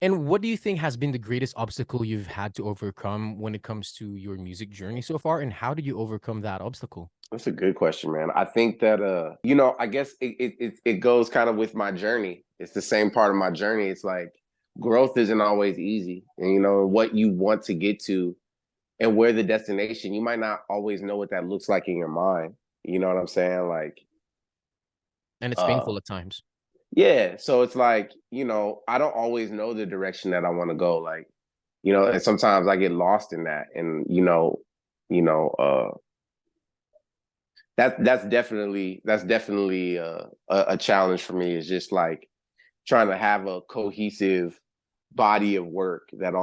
And what do you think has been the greatest obstacle you've had to overcome when it comes to your music journey so far? And how did you overcome that obstacle? That's a good question, man. I think that I guess it goes kind of with my journey. It's the same part of my journey. It's like growth isn't always easy. And what you want to get to and where the destination, you might not always know what that looks like in your mind. You know what I'm saying? Like, And it's uh painful at times. yeah. So it's like, I don't always know the direction that I want to go. Like, and sometimes I get lost in that. And you know, that's definitely a challenge for me. Is just like trying to have a cohesive body of work that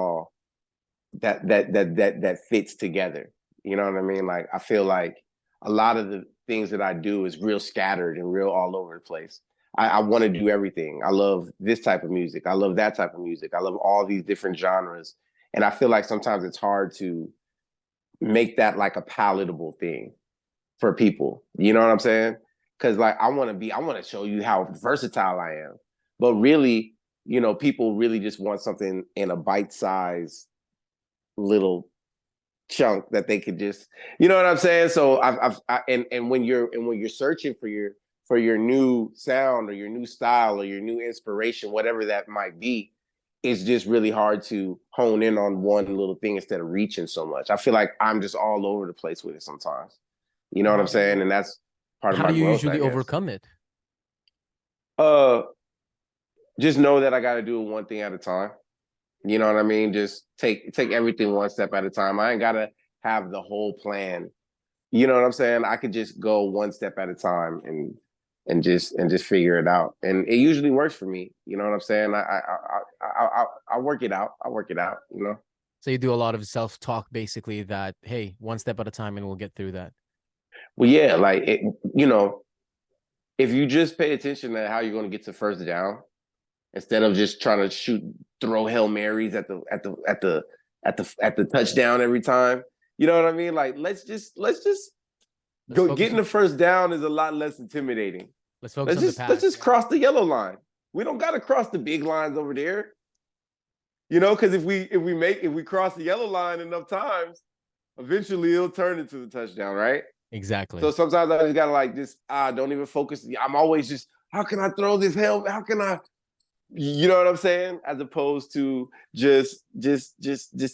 fits together. You know what I mean? Like I feel like a lot of the things that I do is real scattered and real all over the place. I want to do everything. I love this type of music. I love that type of music. I love all these different genres. And I feel like sometimes it's hard to make that like a palatable thing for people. You know what I'm saying? Because like I want to show you how versatile I am. But really, people really just want something in a bite-sized little chunk that they could just, you know what I'm saying? So and when you're searching for your new sound or your new style or your new inspiration, whatever that might be, it's just really hard to hone in on one little thing instead of reaching so much. I feel like I'm just all over the place with it sometimes. You know what I'm saying? And that's part of How do my you growth, I usually guess. overcome it? Uh, just know that I got to do it one thing at a time. You know what I mean? Just take everything one step at a time. I ain't gotta have the whole plan. You know what I'm saying? I could just go one step at a time and just figure it out. And it usually works for me. You know what I'm saying? I work it out. I work it out. You know. So you do a lot of self-talk basically that, hey, one step at a time and we'll get through that. Well, yeah, like it. You know, if you just pay attention to how you're going to get to first down, instead of just trying to throw hail marys at the touchdown every time. You know what I mean? Like let's just Let's go. focus Getting on the first down is a lot less intimidating. let's focus Let's on the just let's pass. just cross the yellow line. We don't got to cross the big lines over there. Because if we cross the yellow line enough times, eventually it'll turn into the touchdown, right? So Exactly. sometimes I just gotta like just don't even focus. I'm always just how can I throw this hell? How can I you know what I'm saying? As opposed to just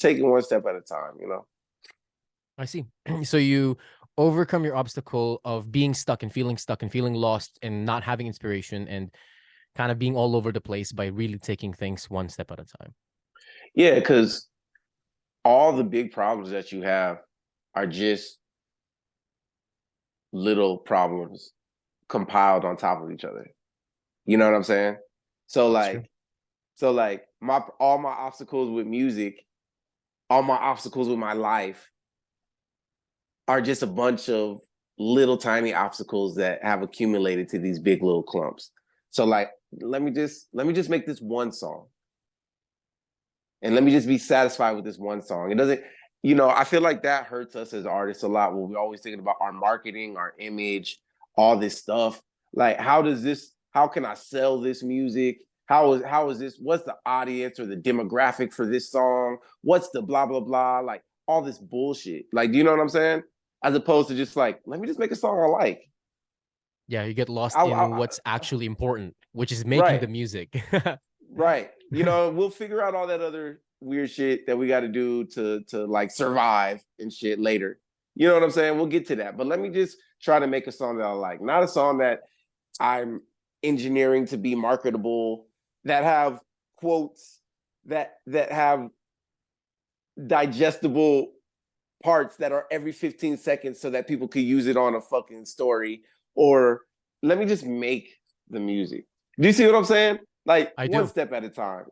taking one step at a time. I see. So you overcome your obstacle of being stuck and feeling lost and not having inspiration and kind of being all over the place by really taking things one step at a time. Yeah, because all the big problems that you have are just little problems compiled on top of each other. You know what I'm saying? So That's true. like my all my obstacles with music, all my obstacles with my life are just a bunch of little tiny obstacles that have accumulated to these big little clumps. So like let me just make this one song and let me just be satisfied with this one song. It doesn't, I feel like that hurts us as artists a lot when we're always thinking about our marketing, our image, all this stuff. Like, how can I sell this music? How is this? What's the audience or the demographic for this song? What's the blah blah blah? Like all this bullshit. Like, do you know what I'm saying? As opposed to just like, let me just make a song I like. Yeah, you get lost in I what's actually important, which is making right. the music. Right. We'll figure out all that other weird shit that we got to do to like survive and shit later. You know what I'm saying? We'll get to that. But let me just try to make a song that I like, not a song that I'm engineering to be marketable, that have quotes that have digestible parts that are every 15 seconds so that people could use it on a fucking story. Or let me just make the music. Do you see what I'm saying? Like I one do. step at a time.